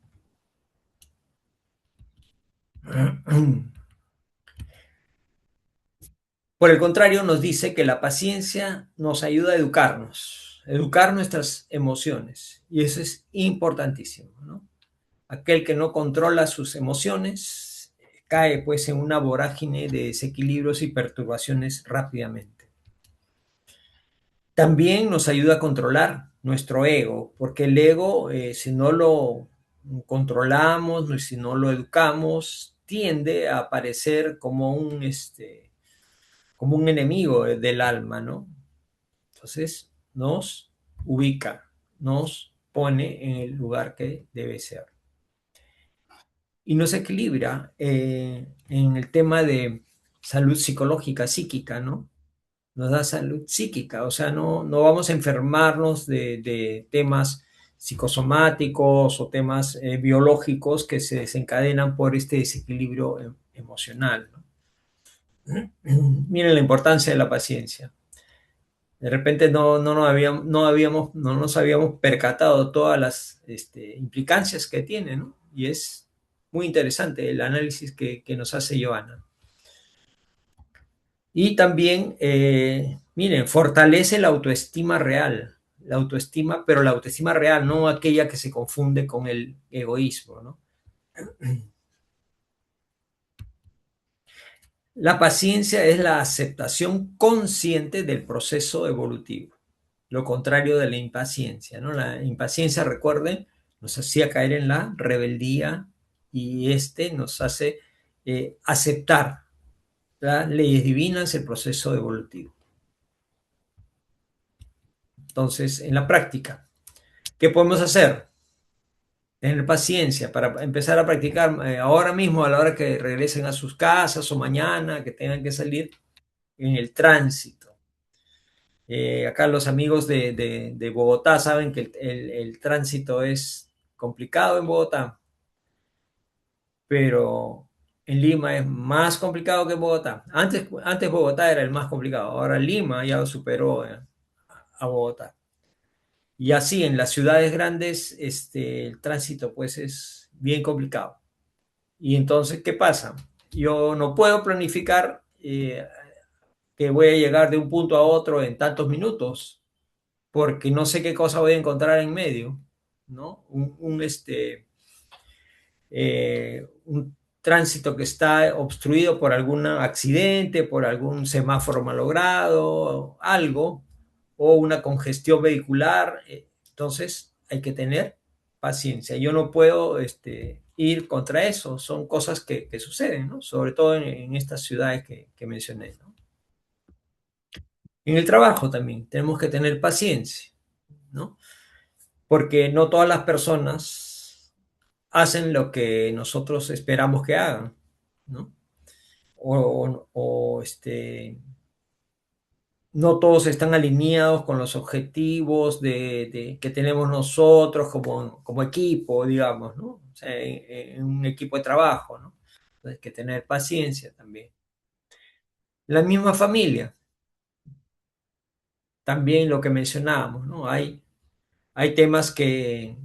Por el contrario, nos dice que la paciencia nos ayuda a educar nuestras emociones, y eso es importantísimo, ¿no? Aquel que no controla sus emociones cae pues en una vorágine de desequilibrios y perturbaciones rápidamente. También nos ayuda a controlar nuestro ego, porque el ego, si no lo controlamos, si no lo educamos, tiende a aparecer como un enemigo del alma, ¿no? Entonces nos ubica, nos pone en el lugar que debe ser. Y nos equilibra en el tema de salud psicológica, psíquica, ¿no? Nos da salud psíquica, o sea, no vamos a enfermarnos de temas psicosomáticos o temas biológicos que se desencadenan por este desequilibrio emocional, ¿no? Miren la importancia de la paciencia. De repente no nos habíamos percatado todas las implicancias que tiene, ¿no? Y es muy interesante el análisis que nos hace Joana. Y también, miren, fortalece la autoestima real, la autoestima, pero la autoestima real, no aquella que se confunde con el egoísmo, ¿no? La paciencia es la aceptación consciente del proceso evolutivo, lo contrario de la impaciencia, ¿no? La impaciencia, recuerden, nos hacía caer en la rebeldía y nos hace aceptar las leyes divinas, el proceso evolutivo. Entonces, en la práctica, ¿qué podemos hacer? Tener paciencia para empezar a practicar ahora mismo, a la hora que regresen a sus casas o mañana, que tengan que salir en el tránsito. Acá los amigos de Bogotá saben que el tránsito es complicado en Bogotá, pero en Lima es más complicado que en Bogotá. Antes Bogotá era el más complicado, ahora Lima ya superó a Bogotá. Y así en las ciudades grandes el tránsito pues es bien complicado. Y entonces, ¿qué pasa? Yo no puedo planificar que voy a llegar de un punto a otro en tantos minutos, porque no sé qué cosa voy a encontrar en medio, ¿no? Un tránsito que está obstruido por algún accidente, por algún semáforo malogrado, algo, o una congestión vehicular. Entonces hay que tener paciencia. Yo no puedo ir contra eso. Son cosas que suceden, ¿no? Sobre todo en estas ciudades que mencioné, ¿no? En el trabajo también tenemos que tener paciencia, ¿no? Porque no todas las personas hacen lo que nosotros esperamos que hagan, ¿no? O no todos están alineados con los objetivos que tenemos nosotros como equipo, digamos, ¿no? O sea, en un equipo de trabajo, ¿no? Entonces hay que tener paciencia también. La misma familia, también lo que mencionábamos, ¿no? Hay temas que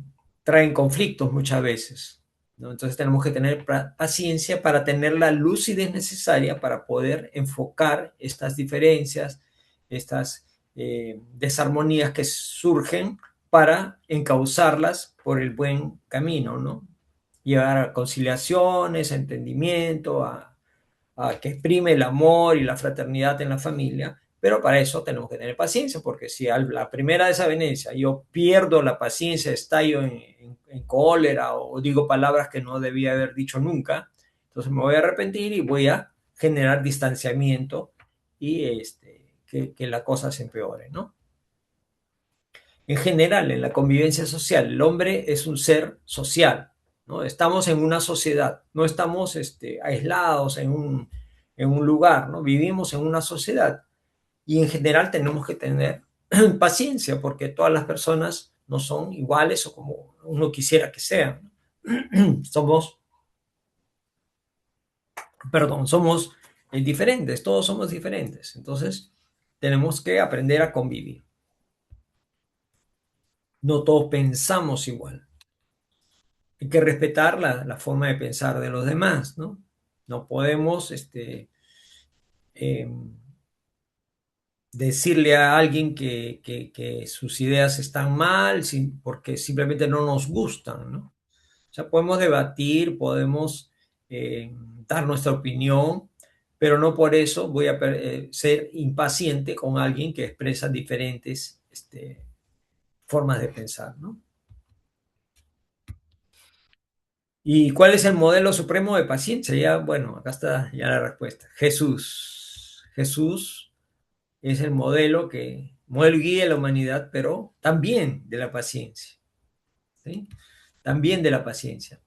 traen conflictos muchas veces, ¿no? Entonces tenemos que tener paciencia para tener la lucidez necesaria para poder enfocar estas diferencias, estas desarmonías que surgen para encauzarlas por el buen camino, ¿no? Llegar a conciliaciones, a entendimiento, a que exprime el amor y la fraternidad en la familia, pero para eso tenemos que tener paciencia, porque si a la primera desavenencia yo pierdo la paciencia, estallo en cólera o digo palabras que no debía haber dicho nunca, entonces me voy a arrepentir y voy a generar distanciamiento y que la cosa se empeore, ¿no? En general, en la convivencia social, el hombre es un ser social, ¿no? Estamos en una sociedad, no estamos aislados en un lugar, ¿no? Vivimos en una sociedad y en general tenemos que tener paciencia porque todas las personas no son iguales o como uno quisiera que sean. Somos, perdón, somos diferentes, todos somos diferentes. Entonces, tenemos que aprender a convivir. No todos pensamos igual. Hay que respetar la forma de pensar de los demás, ¿no? No podemos eh, decirle a alguien que sus ideas están mal porque simplemente no nos gustan, ¿no? O sea, podemos debatir, podemos dar nuestra opinión, pero no por eso voy a ser impaciente con alguien que expresa diferentes formas de pensar, ¿no? ¿Y cuál es el modelo supremo de paciencia? Ya, bueno, acá está ya la respuesta. Jesús. Jesús es el modelo guía de la humanidad, pero también de la paciencia, ¿sí? También de la paciencia.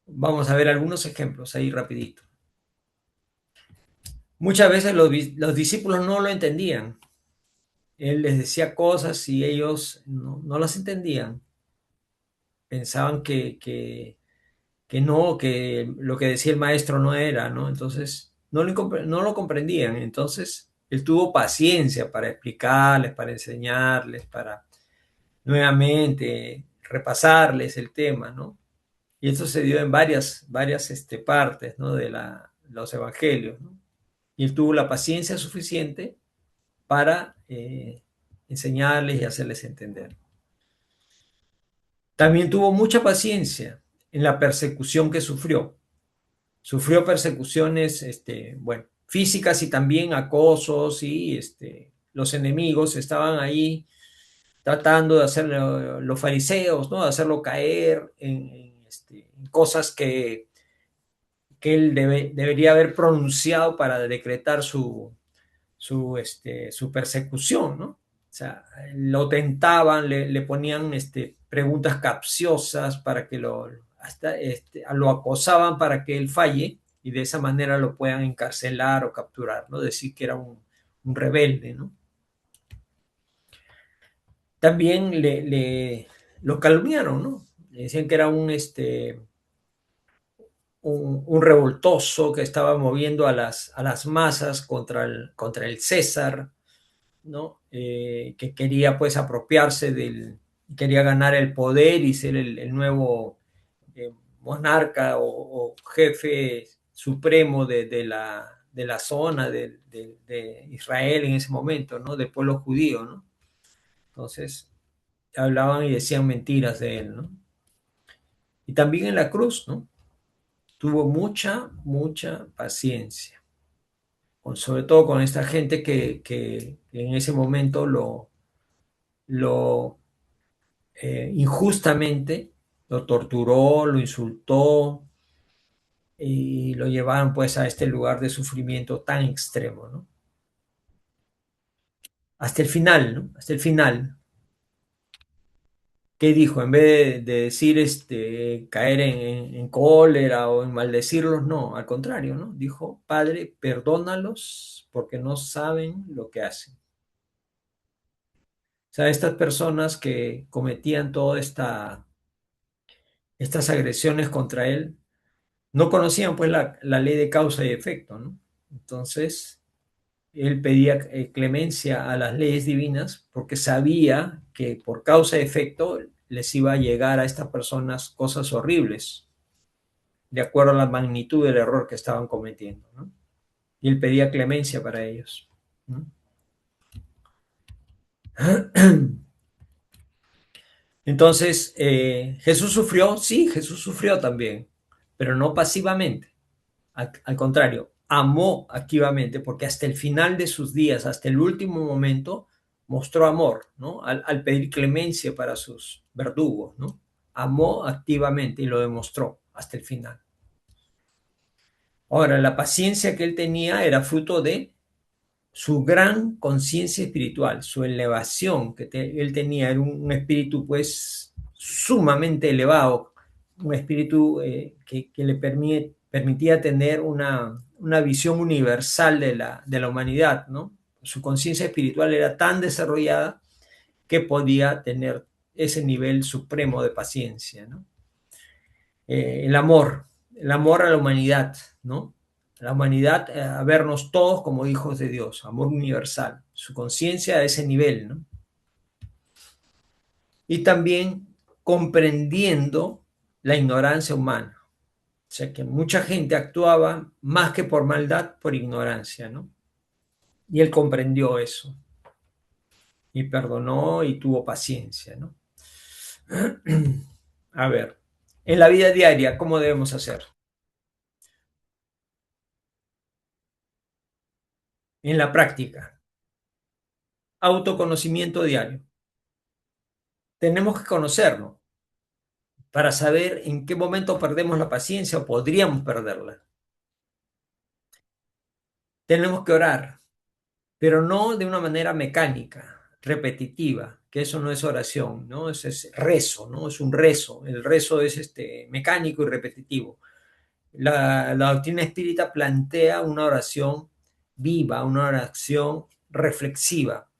Vamos a ver algunos ejemplos ahí rapidito. Muchas veces los discípulos no lo entendían, Él les decía cosas y ellos no las entendían. Pensaban que no, que lo que decía el maestro no era, ¿no? Entonces, no lo comprendían. Entonces, él tuvo paciencia para explicarles, para enseñarles, para nuevamente repasarles el tema, ¿no? Y esto se dio en varias partes, ¿no? De los evangelios, ¿no? Y él tuvo la paciencia suficiente para enseñarles y hacerles entender. También tuvo mucha paciencia en la persecución que sufrió. Sufrió persecuciones, bueno, físicas y también acosos y los enemigos estaban ahí tratando de hacer los fariseos, ¿no? De hacerlo caer en cosas que él debería haber pronunciado para decretar su persecución, ¿no? O sea, lo tentaban, le ponían preguntas capciosas para que hasta, lo acosaban para que él falle y de esa manera lo puedan encarcelar o capturar, ¿no? Decir que era un rebelde, ¿no? También lo calumniaron, ¿no? Le decían que era un revoltoso que estaba moviendo a las masas contra el César, ¿no? Que quería pues apropiarse quería ganar el poder y ser el nuevo eh, monarca o jefe supremo de la zona de Israel en ese momento, ¿no? Del pueblo judío, ¿no? Entonces hablaban y decían mentiras de él, ¿no? Y también en la cruz, ¿no? Tuvo mucha paciencia, sobre todo con esta gente que en ese momento lo injustamente lo torturó, lo insultó y lo llevaron pues a este lugar de sufrimiento tan extremo, ¿no? Hasta el final, ¿no? Hasta el final. ¿Qué dijo? En vez de decir caer en cólera o en maldecirlos, no, al contrario, ¿no? Dijo, Padre, perdónalos porque no saben lo que hacen. O sea, estas personas que cometían todas estas agresiones contra él, no conocían pues la ley de causa y efecto, ¿no? Entonces, él pedía clemencia a las leyes divinas porque sabía que por causa y efecto les iba a llegar a estas personas cosas horribles, de acuerdo a la magnitud del error que estaban cometiendo, ¿no? Y él pedía clemencia para ellos, ¿no? Entonces, ¿Jesús sufrió? Sí, Jesús sufrió también, pero no pasivamente. Al contrario, amó activamente porque hasta el final de sus días, hasta el último momento, mostró amor, ¿no? Al pedir clemencia para sus verdugos, ¿no? Amó activamente y lo demostró hasta el final. Ahora, la paciencia que él tenía era fruto de su gran conciencia espiritual, su elevación que él tenía, era un espíritu pues sumamente elevado, un espíritu que le permitía tener una visión universal de la humanidad, ¿no? Su conciencia espiritual era tan desarrollada que podía tener ese nivel supremo de paciencia, ¿no? El amor a la humanidad, ¿no? La humanidad, a vernos todos como hijos de Dios, amor universal, su conciencia a ese nivel, ¿no? Y también comprendiendo la ignorancia humana. O sea que mucha gente actuaba más que por maldad, por ignorancia, ¿no? Y él comprendió eso y perdonó y tuvo paciencia, ¿no? A ver, en la vida diaria, ¿cómo debemos hacer? En la práctica, autoconocimiento diario. Tenemos que conocernos para saber en qué momento perdemos la paciencia o podríamos perderla. Tenemos que orar, pero no de una manera mecánica, repetitiva, que eso no es oración, ¿no? Eso es rezo, ¿no? Es un rezo. El rezo es mecánico y repetitivo. La doctrina espírita plantea una oración viva, una oración reflexiva,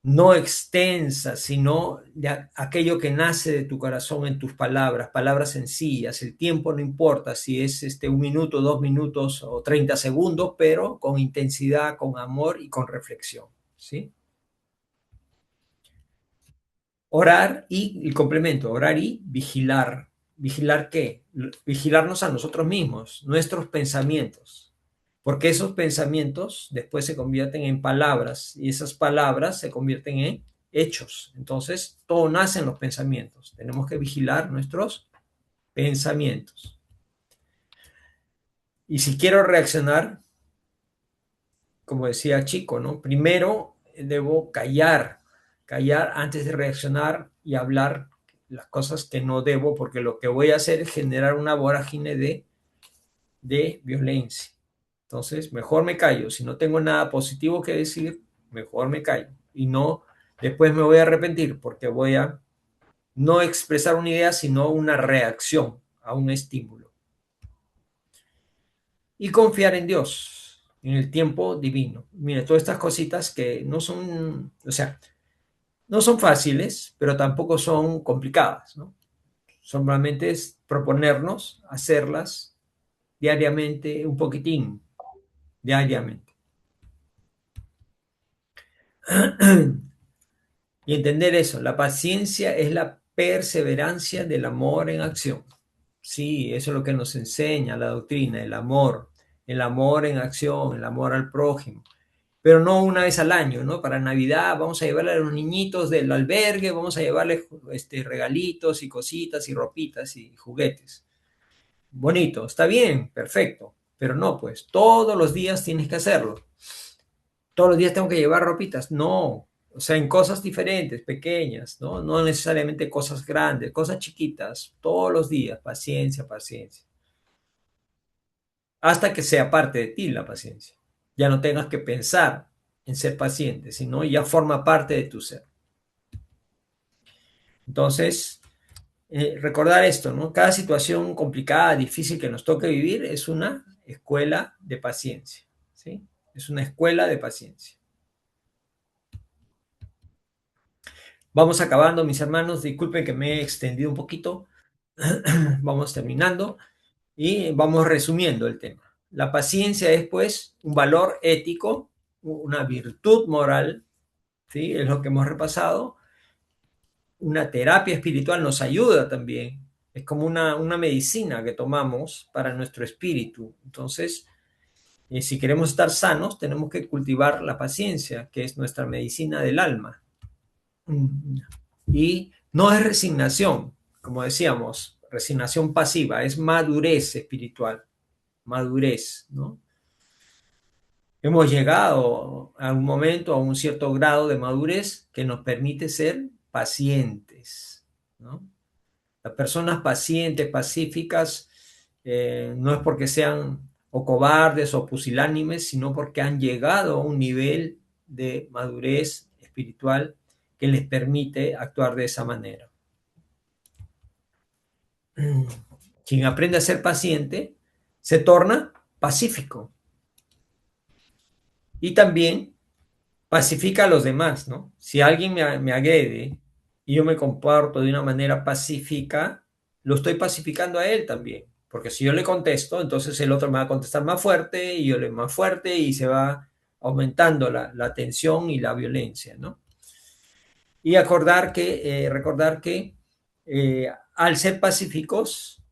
no extensa, sino de aquello que nace de tu corazón en tus palabras, palabras sencillas. El tiempo no importa si es 1 minuto, 2 minutos o 30 segundos, pero con intensidad, con amor y con reflexión, ¿sí? Orar y el complemento, orar y vigilar. ¿Vigilar qué? Vigilarnos a nosotros mismos, nuestros pensamientos, porque esos pensamientos después se convierten en palabras y esas palabras se convierten en hechos. Entonces, todo nace en los pensamientos. Tenemos que vigilar nuestros pensamientos. Y si quiero reaccionar, como decía Chico, ¿no? Primero debo callar antes de reaccionar y hablar las cosas que no debo, porque lo que voy a hacer es generar una vorágine de violencia. Entonces, mejor me callo. Si no tengo nada positivo que decir, mejor me callo. Y no, después me voy a arrepentir porque voy a no expresar una idea, sino una reacción a un estímulo. Y confiar en Dios, en el tiempo divino. Mire, todas estas cositas que no son, o sea, no son fáciles, pero tampoco son complicadas, ¿no? Solamente es proponernos hacerlas diariamente, un poquitín, diariamente. Y entender eso, la paciencia es la perseverancia del amor en acción. Sí, eso es lo que nos enseña la doctrina, el amor en acción, el amor al prójimo. Pero no una vez al año, ¿no? Para Navidad vamos a llevarle a los niñitos del albergue, vamos a llevarles regalitos y cositas y ropitas y juguetes. Bonito, está bien, perfecto, pero no, pues todos los días tienes que hacerlo. Todos los días tengo que llevar ropitas. No, o sea, en cosas diferentes, pequeñas, ¿no? No necesariamente cosas grandes, cosas chiquitas, todos los días, paciencia, paciencia. Hasta que sea parte de ti la paciencia. Ya no tengas que pensar en ser paciente, sino ya forma parte de tu ser. Entonces, recordar esto, ¿no? Cada situación complicada, difícil que nos toque vivir es una escuela de paciencia, ¿sí? Es una escuela de paciencia. Vamos acabando, mis hermanos. Disculpen que me he extendido un poquito. Vamos terminando y vamos resumiendo el tema. La paciencia es, pues, un valor ético, una virtud moral, ¿sí? Es lo que hemos repasado. Una terapia espiritual nos ayuda también. Es como una medicina que tomamos para nuestro espíritu. Entonces, si queremos estar sanos, tenemos que cultivar la paciencia, que es nuestra medicina del alma. Y no es resignación, como decíamos, resignación pasiva, es madurez espiritual, madurez, ¿no? Hemos llegado a un momento, a un cierto grado de madurez que nos permite ser pacientes, ¿no? Las personas pacientes, pacíficas, no es porque sean o cobardes o pusilánimes, sino porque han llegado a un nivel de madurez espiritual que les permite actuar de esa manera. Quien aprende a ser paciente se torna pacífico y también pacifica a los demás, ¿no? Si alguien me agrede y yo me comporto de una manera pacífica, lo estoy pacificando a él también, porque si yo le contesto, entonces el otro me va a contestar más fuerte y yo le más fuerte y se va aumentando la tensión y la violencia, ¿no? Y recordar que al ser pacíficos,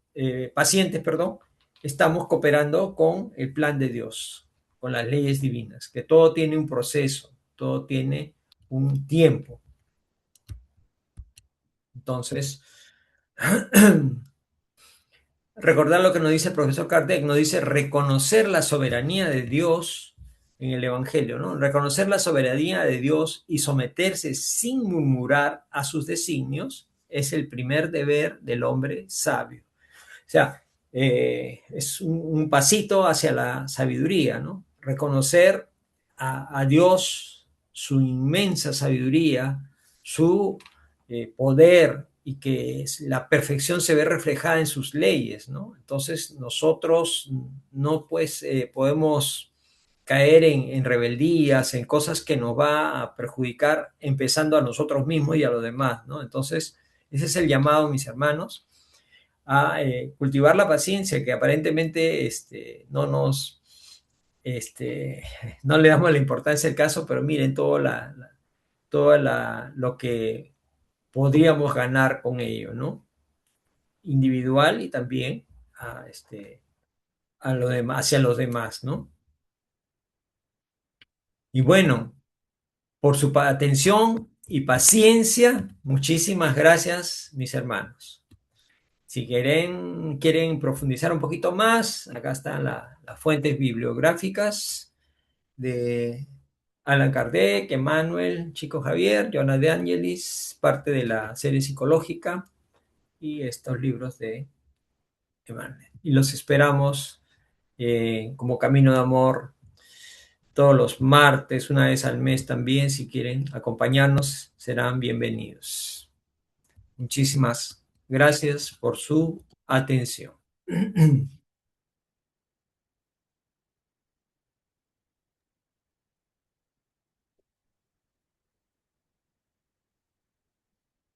pacientes, perdón, estamos cooperando con el plan de Dios, con las leyes divinas, que todo tiene un proceso, todo tiene un tiempo. Entonces, recordar lo que nos dice el profesor Kardec, nos dice reconocer la soberanía de Dios en el Evangelio, ¿no? Reconocer la soberanía de Dios y someterse sin murmurar a sus designios es el primer deber del hombre sabio. O sea, es un pasito hacia la sabiduría, ¿no? Reconocer a Dios, su inmensa sabiduría, su poder y que la perfección se ve reflejada en sus leyes, ¿no? Entonces nosotros no pues podemos caer en rebeldías, en cosas que nos va a perjudicar, empezando a nosotros mismos y a los demás, ¿no? Entonces, ese es el llamado, mis hermanos, a cultivar la paciencia, que aparentemente este, no le damos la importancia al caso, pero miren lo que podríamos ganar con ello, ¿no? Individual y también a, a lo demás, hacia los demás, ¿no? Y bueno, por su atención y paciencia, muchísimas gracias, mis hermanos. Si quieren profundizar un poquito más, acá están las fuentes bibliográficas de Allan Kardec, Emmanuel, Chico Javier, Joana de Angelis, parte de la serie psicológica y estos libros de Emmanuel. Y los esperamos como Camino de Amor todos los martes, una vez al mes también. Si quieren acompañarnos, serán bienvenidos. Muchísimas gracias por su atención.